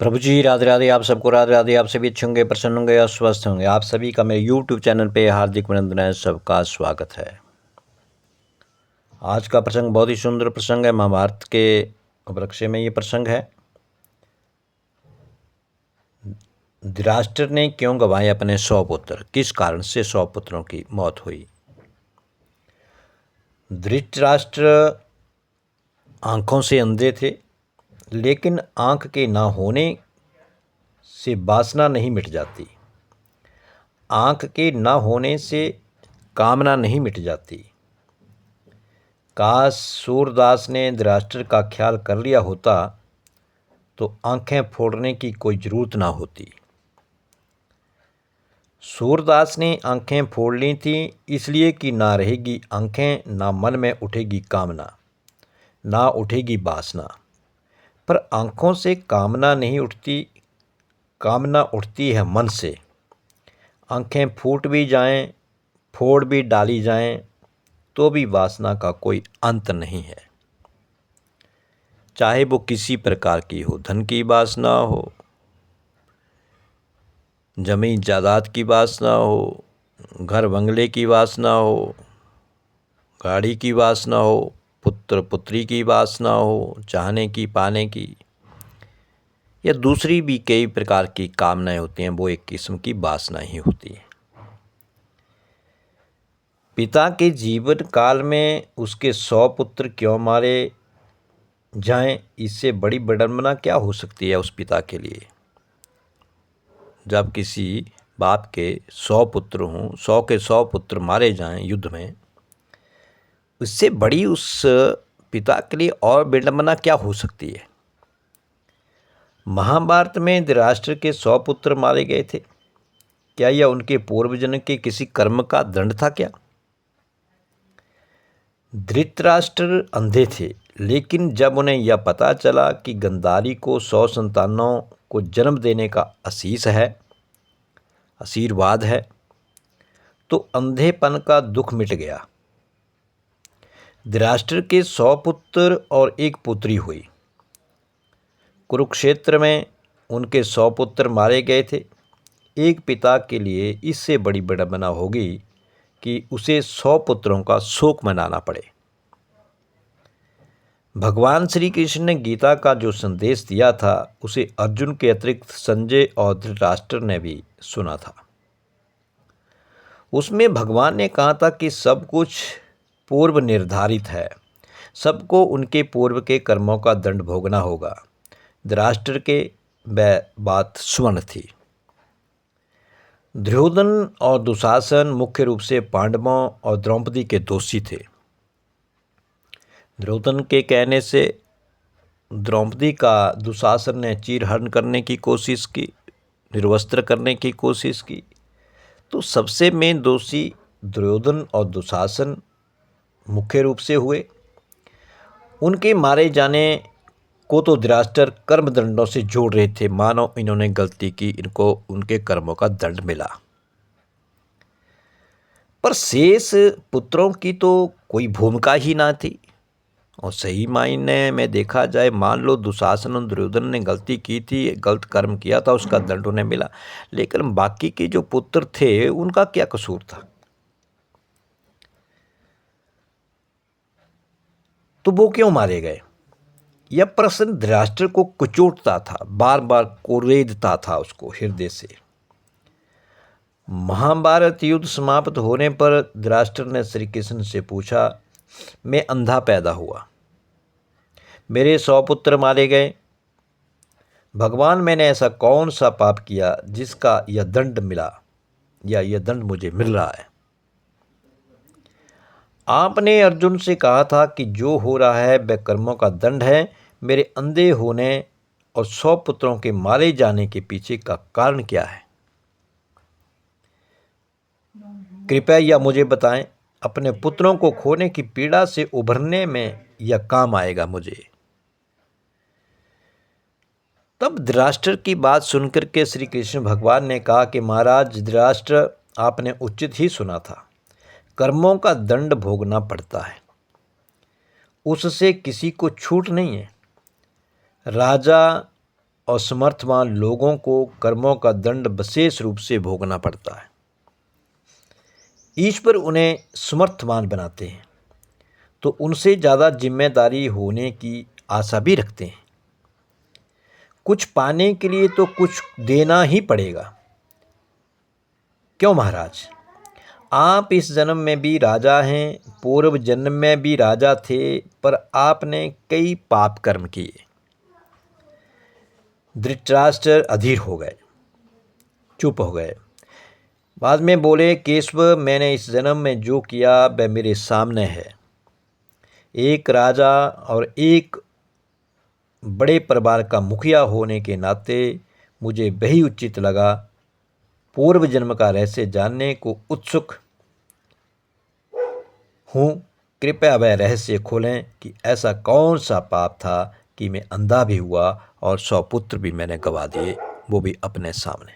प्रभु जी राधे राधे। आप सबको राधे राधे। आप सभी अच्छे होंगे, प्रसन्न होंगे और स्वस्थ होंगे। आप सभी का मेरे YouTube चैनल पे हार्दिक अभिनंदन है, सबका स्वागत है। आज का प्रसंग बहुत ही सुंदर प्रसंग है। महाभारत के वृक्ष में ये प्रसंग है। धृतराष्ट्र ने क्यों गंवाए अपने 100 पुत्र, किस कारण से 100 पुत्रों की मौत हुई। धृतराष्ट्र आंखों से अंधे थे, लेकिन आंख के ना होने से वासना नहीं मिट जाती। आंख के न होने से कामना नहीं मिट जाती। काश सूरदास ने धृतराष्ट्र का ख्याल कर लिया होता तो आंखें फोड़ने की कोई ज़रूरत ना होती। सूरदास ने आंखें फोड़ ली थी इसलिए कि ना रहेगी आंखें, ना मन में उठेगी कामना, ना उठेगी वासना। पर आंखों से कामना नहीं उठती, कामना उठती है मन से। आंखें फूट भी जाएं, फोड़ भी डाली जाएं, तो भी वासना का कोई अंत नहीं है। चाहे वो किसी प्रकार की हो, धन की वासना हो, जमीन जायदाद की वासना हो, घर बंगले की वासना हो, गाड़ी की वासना हो, पुत्र पुत्री की वासना हो, चाहने की, पाने की, या दूसरी भी कई प्रकार की कामनाएं होती हैं, वो एक किस्म की वासना ही होती है। पिता के जीवन काल में उसके 100 पुत्र क्यों मारे जाएं, इससे बड़ी विडंबना क्या हो सकती है उस पिता के लिए। जब किसी बाप के 100 पुत्र हों, 100 के 100 पुत्र मारे जाएं युद्ध में, उससे बड़ी उस पिता के लिए और विडंबना क्या हो सकती है। महाभारत में धृतराष्ट्र के 100 पुत्र मारे गए थे। क्या यह उनके पूर्वजन्म के किसी कर्म का दंड था क्या। धृतराष्ट्र अंधे थे, लेकिन जब उन्हें यह पता चला कि गांधारी को 100 संतानों को जन्म देने का आशीर्वाद है, तो अंधेपन का दुख मिट गया। धृतराष्ट्र के 100 पुत्र और एक पुत्री हुई। कुरुक्षेत्र में उनके 100 पुत्र मारे गए थे। एक पिता के लिए इससे बड़ी विडंबना होगी कि उसे 100 पुत्रों का शोक मनाना पड़े। भगवान श्री कृष्ण ने गीता का जो संदेश दिया था उसे अर्जुन के अतिरिक्त संजय और धृतराष्ट्र ने भी सुना था। उसमें भगवान ने कहा था कि सब कुछ पूर्व निर्धारित है, सबको उनके पूर्व के कर्मों का दंड भोगना होगा। धृतराष्ट्र के वह बात सुवर्ण थी। दुर्योधन और दुशासन मुख्य रूप से पांडवों और द्रौपदी के दोषी थे। दुर्योधन के कहने से द्रौपदी का दुशासन ने चीरहरण करने की कोशिश की, निर्वस्त्र करने की कोशिश की। तो सबसे मेन दोषी दुर्योधन और दुशासन मुख्य रूप से हुए। उनके मारे जाने को तो धृतराष्ट्र कर्मदंडों से जोड़ रहे थे, मानो इन्होंने गलती की, इनको उनके कर्मों का दंड मिला। पर शेष पुत्रों की तो कोई भूमिका ही ना थी। और सही मायने में देखा जाए, मान लो दुशासन और दुर्योधन ने गलती की थी, गलत कर्म किया था, उसका दंड उन्हें मिला, लेकिन बाकी के जो पुत्र थे उनका क्या कसूर था। तो वो क्यों मारे गए, यह प्रश्न धृतराष्ट्र को कुचोटता था, बार बार कोरेदता था उसको हृदय से। महाभारत युद्ध समाप्त होने पर धृतराष्ट्र ने श्री कृष्ण से पूछा, मैं अंधा पैदा हुआ, मेरे 100 पुत्र मारे गए, भगवान मैंने ऐसा कौन सा पाप किया जिसका यह दंड मिला, या यह दंड मुझे मिल रहा है। आपने अर्जुन से कहा था कि जो हो रहा है वह कर्मों का दंड है। मेरे अंधे होने और 100 पुत्रों के मारे जाने के पीछे का कारण क्या है, कृपया यह मुझे बताएं। अपने पुत्रों को खोने की पीड़ा से उभरने में यह काम आएगा मुझे। तब धृतराष्ट्र की बात सुनकर के श्री कृष्ण भगवान ने कहा कि महाराज धृतराष्ट्र, आपने उचित ही सुना था। कर्मों का दंड भोगना पड़ता है, उससे किसी को छूट नहीं है। राजा असमर्थवान लोगों को कर्मों का दंड विशेष रूप से भोगना पड़ता है। ईश्वर उन्हें समर्थवान बनाते हैं तो उनसे ज़्यादा जिम्मेदारी होने की आशा भी रखते हैं। कुछ पाने के लिए तो कुछ देना ही पड़ेगा। क्यों महाराज? आप इस जन्म में भी राजा हैं, पूर्व जन्म में भी राजा थे, पर आपने कई पाप कर्म किए। धृतराष्ट्र अधीर हो गए, चुप हो गए। बाद में बोले, केशव, मैंने इस जन्म में जो किया वह मेरे सामने है। एक राजा और एक बड़े परिवार का मुखिया होने के नाते मुझे वही उचित लगा। पूर्व जन्म का रहस्य जानने को उत्सुक हूँ। कृपया वह रहस्य खोलें कि ऐसा कौन सा पाप था कि मैं अंधा भी हुआ और 100 पुत्र भी मैंने गंवा दिए, वो भी अपने सामने।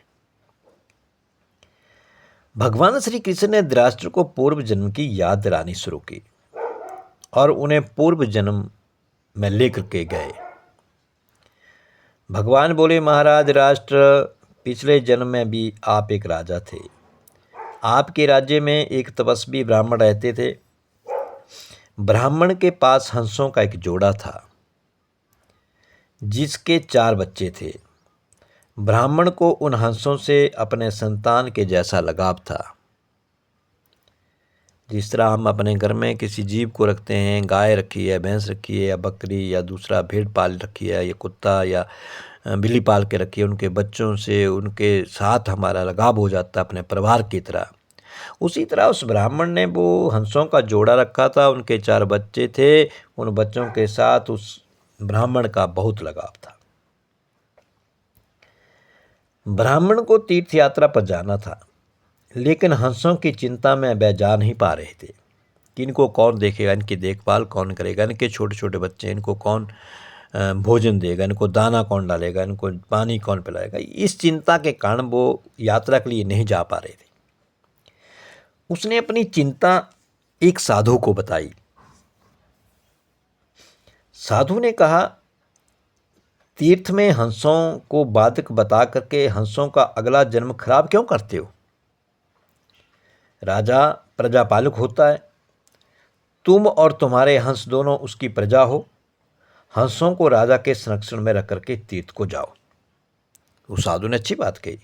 भगवान श्री कृष्ण ने धृतराष्ट्र को पूर्व जन्म की याद दिलानी शुरू की और उन्हें पूर्व जन्म में लेकर के गए। भगवान बोले, महाराज राष्ट्र, पिछले जन्म में भी आप एक राजा थे। आपके राज्य में एक तपस्वी ब्राह्मण रहते थे। ब्राह्मण के पास हंसों का एक जोड़ा था जिसके 4 बच्चे थे। ब्राह्मण को उन हंसों से अपने संतान के जैसा लगाव था। जिस तरह हम अपने घर में किसी जीव को रखते हैं, गाय रखी है, भैंस रखी है, या बकरी या दूसरा भेड़ पाल रखी है, या कुत्ता या बिल्ली पाल के रखी है, उनके बच्चों से उनके साथ हमारा लगाव हो जाता है अपने परिवार की तरह। उसी तरह उस ब्राह्मण ने वो हंसों का जोड़ा रखा था, उनके 4 बच्चे थे। उन बच्चों के साथ उस ब्राह्मण का बहुत लगाव था। ब्राह्मण को तीर्थ यात्रा पर जाना था, लेकिन हंसों की चिंता में वह जा नहीं पा रहे थे कि इनको कौन देखेगा, इनकी देखभाल कौन करेगा, इनके छोटे छोटे बच्चे, इनको कौन भोजन देगा, इनको दाना कौन डालेगा, इनको पानी कौन पिलाएगा। इस चिंता के कारण वो यात्रा के लिए नहीं जा पा रहे थे। उसने अपनी चिंता एक साधु को बताई। साधु ने कहा, तीर्थ में हंसों को बाधक बता करके हंसों का अगला जन्म खराब क्यों करते हो? राजा प्रजापालक होता है, तुम और तुम्हारे हंस दोनों उसकी प्रजा हो। हंसों को राजा के संरक्षण में रख करके तीर्थ को जाओ। उस साधु ने अच्छी बात कही,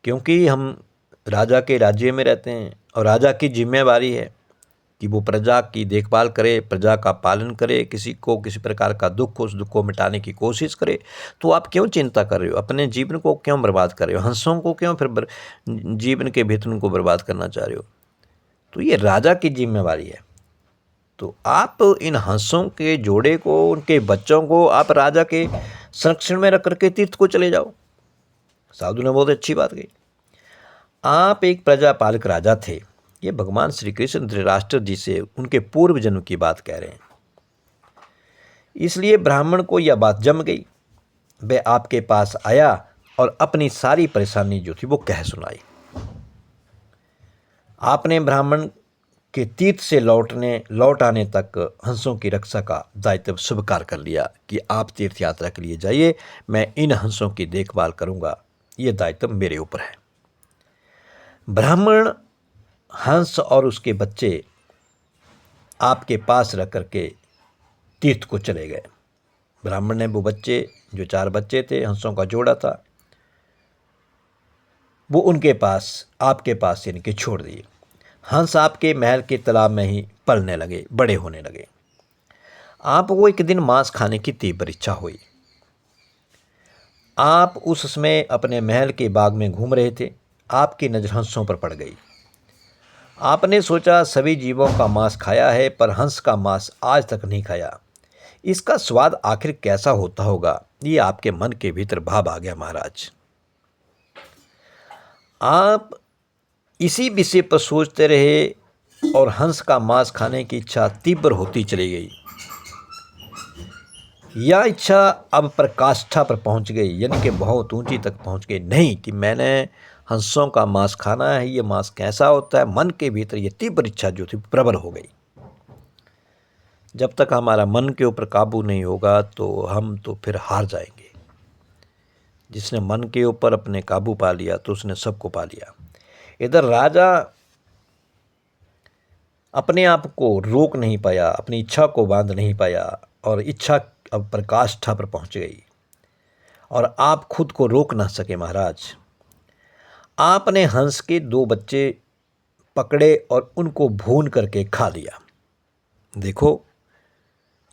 क्योंकि हम राजा के राज्य में रहते हैं और राजा की जिम्मेवारी है कि वो प्रजा की देखभाल करे, प्रजा का पालन करे, किसी को किसी प्रकार का दुख हो उस दुख को मिटाने की कोशिश करे। तो आप क्यों चिंता कर रहे हो? अपने जीवन को क्यों बर्बाद कर रहे हो? हंसों को क्यों फिर जीवन के भीतर उनको बर्बाद करना चाह रहे हो? तो ये राजा की जिम्मेवारी है। तो आप इन हंसों के जोड़े को, उनके बच्चों को आप राजा के संरक्षण में रख करके तीर्थ को चले जाओ। साधु ने बहुत अच्छी बात कही। आप एक प्रजापालक राजा थे। ये भगवान श्री कृष्ण धृतराष्ट्र जी से उनके पूर्व जन्म की बात कह रहे हैं। इसलिए ब्राह्मण को यह बात जम गई। वह आपके पास आया और अपनी सारी परेशानी जो थी वो कह सुनाई। आपने ब्राह्मण के तीर्थ से लौट आने तक हंसों की रक्षा का दायित्व स्वीकार कर लिया कि आप तीर्थ यात्रा के लिए जाइए, मैं इन हंसों की देखभाल करूंगा, ये दायित्व मेरे ऊपर है। ब्राह्मण हंस और उसके बच्चे आपके पास रख करके तीर्थ को चले गए। ब्राह्मण ने वो बच्चे, जो 4 बच्चे थे, हंसों का जोड़ा था, वो उनके पास, आपके पास इनके छोड़ दिए। हंस आपके महल के तालाब में ही पलने लगे, बड़े होने लगे। आपको एक दिन मांस खाने की तीव्र इच्छा हुई। आप उस समय अपने महल के बाग में घूम रहे थे। आपकी नज़र हंसों पर पड़ गई। आपने सोचा, सभी जीवों का मांस खाया है पर हंस का मांस आज तक नहीं खाया, इसका स्वाद आखिर कैसा होता होगा, ये आपके मन के भीतर भाव आ गया। महाराज, आप इसी विषय पर सोचते रहे और हंस का मांस खाने की इच्छा तीव्र होती चली गई। यह इच्छा अब प्रकाष्ठा पर पहुंच गई, यानी कि बहुत ऊंची तक पहुंच गई। नहीं कि मैंने हंसों का मांस खाना है, ये मांस कैसा होता है। मन के भीतर ये तीव्र इच्छा जो थी प्रबल हो गई। जब तक हमारा मन के ऊपर काबू नहीं होगा तो हम तो फिर हार जाएंगे। जिसने मन के ऊपर अपने काबू पा लिया तो उसने सबको पा लिया। इधर राजा अपने आप को रोक नहीं पाया, अपनी इच्छा को बांध नहीं पाया और इच्छा अब पराकाष्ठा पर पहुंच गई और आप खुद को रोक ना सके महाराज। आपने हंस के 2 बच्चे पकड़े और उनको भून करके खा लिया। देखो,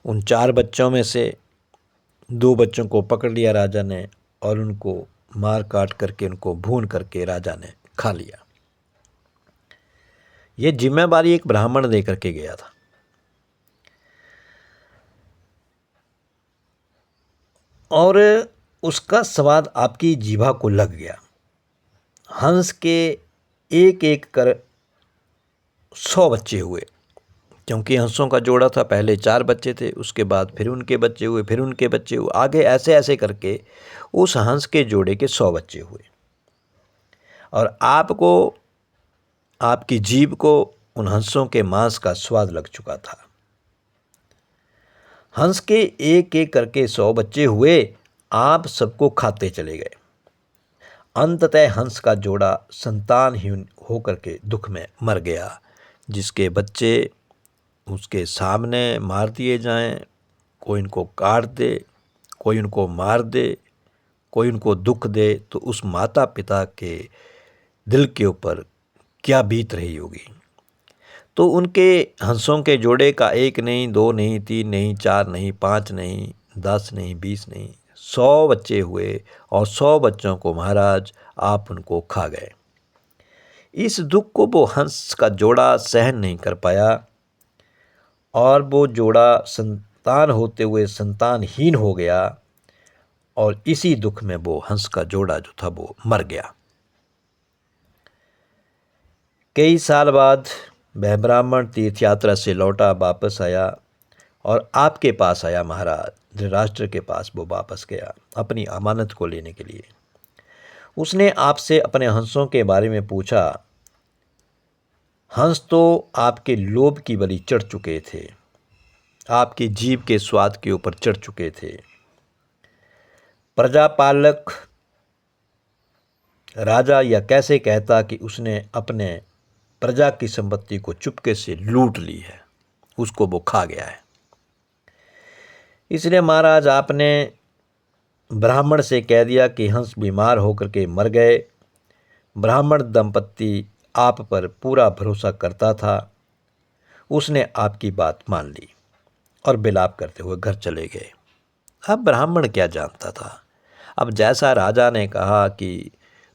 उन 4 बच्चों में से 2 बच्चों को पकड़ लिया राजा ने और उनको मार काट करके उनको भून करके राजा ने खा लिया। ये जिम्मेदारी एक ब्राह्मण दे करके गया था। और उसका स्वाद आपकी जीभा को लग गया। हंस के एक एक कर 100 बच्चे हुए, क्योंकि हंसों का जोड़ा था। पहले 4 बच्चे थे, उसके बाद फिर उनके बच्चे हुए, फिर उनके बच्चे हुए, आगे ऐसे ऐसे करके उस हंस के जोड़े के 100 बच्चे हुए। और आपको, आपकी जीभ को उन हंसों के मांस का स्वाद लग चुका था। हंस के एक एक करके 100 बच्चे हुए, आप सबको खाते चले गए। अंततः हंस का जोड़ा संतानहीन होकर के दुख में मर गया। जिसके बच्चे उसके सामने मार दिए जाएं, कोई इनको काट दे, कोई उनको मार दे, कोई उनको दुख दे, तो उस माता पिता के दिल के ऊपर क्या बीत रही होगी। तो उनके हंसों के जोड़े का 1 नहीं, 2 नहीं, 3 नहीं, 4 नहीं, 5 नहीं, 10 नहीं, 20 नहीं, 100 बच्चे हुए और 100 बच्चों को महाराज आप उनको खा गए। इस दुख को वो हंस का जोड़ा सहन नहीं कर पाया और वो जोड़ा संतान होते हुए संतानहीन हो गया और इसी दुख में वो हंस का जोड़ा जो था वो मर गया। कई साल बाद वह ब्राह्मण तीर्थ यात्रा से लौटा, वापस आया और आपके पास आया महाराज। धृतराष्ट्र के पास वो वापस गया अपनी अमानत को लेने के लिए। उसने आपसे अपने हंसों के बारे में पूछा। हंस तो आपके लोभ की बलि चढ़ चुके थे, आपकी जीभ के स्वाद के ऊपर चढ़ चुके थे। प्रजापालक राजा यह कैसे कहता कि उसने अपने प्रजा की संपत्ति को चुपके से लूट ली है, उसको वो खा गया है। इसलिए महाराज आपने ब्राह्मण से कह दिया कि हंस बीमार होकर के मर गए। ब्राह्मण दंपत्ति आप पर पूरा भरोसा करता था, उसने आपकी बात मान ली और विलाप करते हुए घर चले गए। अब ब्राह्मण क्या जानता था। अब जैसा राजा ने कहा कि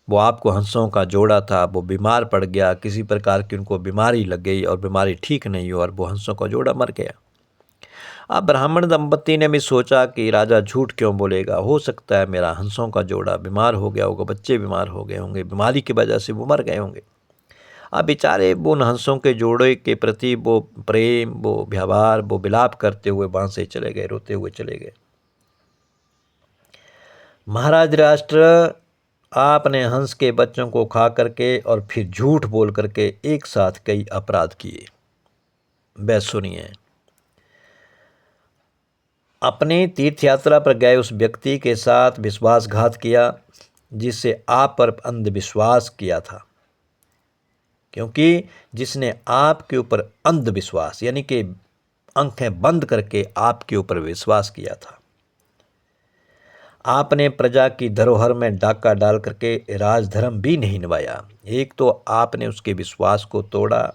वो आपको हंसों का जोड़ा था, वो बीमार पड़ गया, किसी प्रकार की उनको बीमारी लग गई और बीमारी ठीक नहीं हुई और वो हंसों का जोड़ा मर गया। अब ब्राह्मण दंपत्ति ने भी सोचा कि राजा झूठ क्यों बोलेगा, हो सकता है मेरा हंसों का जोड़ा बीमार हो गया होगा, बच्चे बीमार हो गए होंगे, बीमारी की वजह से वो मर गए होंगे। अब बेचारे वो उन हंसों के जोड़े के प्रति वो प्रेम, वो व्यवहार, वो विलाप करते हुए वहाँ से चले गए, रोते हुए चले गए। महाराज राष्ट्र, आपने हंस के बच्चों को खा करके और फिर झूठ बोल करके एक साथ कई अपराध किए। वह सुनिए। अपने तीर्थ यात्रा पर गए उस व्यक्ति के साथ विश्वासघात किया जिससे आप पर अंधविश्वास किया था, क्योंकि जिसने आपके ऊपर अंधविश्वास यानी कि आंखें बंद करके आपके ऊपर विश्वास किया था। आपने प्रजा की धरोहर में डाका डाल करके राजधर्म भी नहीं निभाया। एक तो आपने उसके विश्वास को तोड़ा,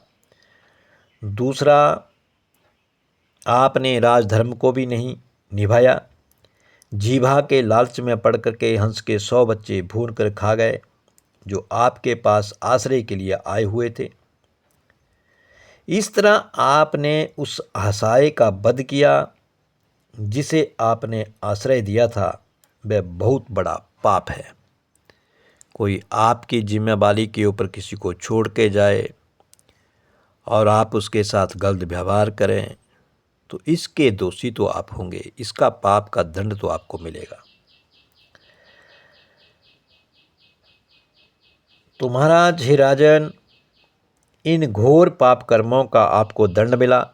दूसरा आपने राजधर्म को भी नहीं निभाया। जीभा के लालच में पड़ करके हंस के 100 बच्चे भून कर खा गए जो आपके पास आश्रय के लिए आए हुए थे। इस तरह आपने उस हसाए का वध किया जिसे आपने आश्रय दिया था। वह बहुत बड़ा पाप है। कोई आपकी जिम्मेवारी के ऊपर किसी को छोड़ के जाए और आप उसके साथ गलत व्यवहार करें तो इसके दोषी तो आप होंगे, इसका पाप का दंड तो आपको मिलेगा। तो महाराज हे राजन, इन घोर पाप कर्मों का आपको दंड मिला।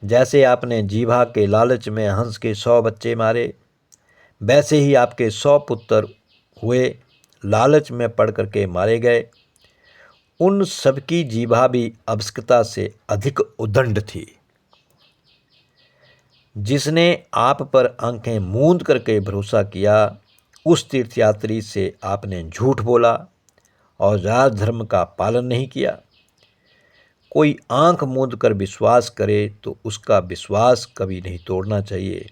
जैसे आपने जीभा के लालच में हंस के 100 बच्चे मारे, वैसे ही आपके 100 पुत्र हुए, लालच में पड़ करके मारे गए। उन सबकी जीभा भी आवश्यकता से अधिक उदंड थी। जिसने आप पर आंखें मूंद करके भरोसा किया, उस तीर्थयात्री से आपने झूठ बोला और राजधर्म का पालन नहीं किया। कोई आंख मूंद कर विश्वास करे तो उसका विश्वास कभी नहीं तोड़ना चाहिए।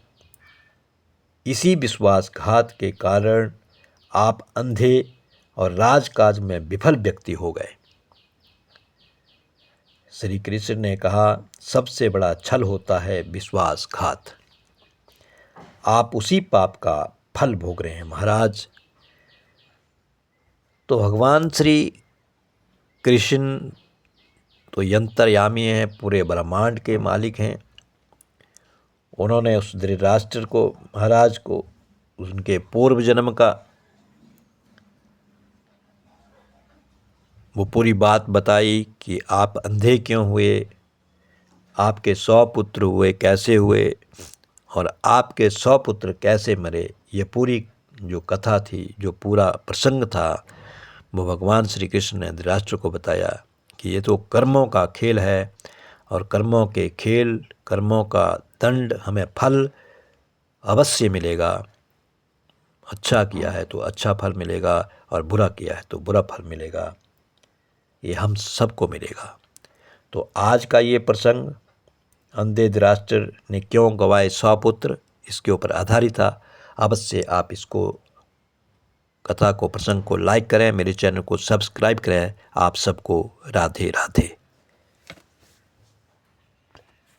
इसी विश्वासघात के कारण आप अंधे और राजकाज में विफल व्यक्ति हो गए। श्री कृष्ण ने कहा, सबसे बड़ा छल होता है विश्वासघात। आप उसी पाप का फल भोग रहे हैं महाराज। तो भगवान श्री कृष्ण तो यंतर्यामी हैं, पूरे ब्रह्मांड के मालिक हैं। उन्होंने उस धृतराष्ट्र को, महाराज को, उनके पूर्व जन्म का वो पूरी बात बताई कि आप अंधे क्यों हुए, आपके 100 पुत्र हुए कैसे हुए और आपके 100 पुत्र कैसे मरे। ये पूरी जो कथा थी, जो पूरा प्रसंग था, वो भगवान श्री कृष्ण ने धृतराष्ट्र को बताया कि ये तो कर्मों का खेल है और कर्मों के खेल, कर्मों का दंड, हमें फल अवश्य मिलेगा। अच्छा किया है तो अच्छा फल मिलेगा और बुरा किया है तो बुरा फल मिलेगा। ये हम सबको मिलेगा। तो आज का ये प्रसंग, अंधे धृतराष्ट्र ने क्यों गवाए 100 पुत्र, इसके ऊपर आधारित था। अवश्य आप इसको, कथा को, प्रसंग को लाइक करें, मेरे चैनल को सब्सक्राइब करें। आप सबको राधे राधे।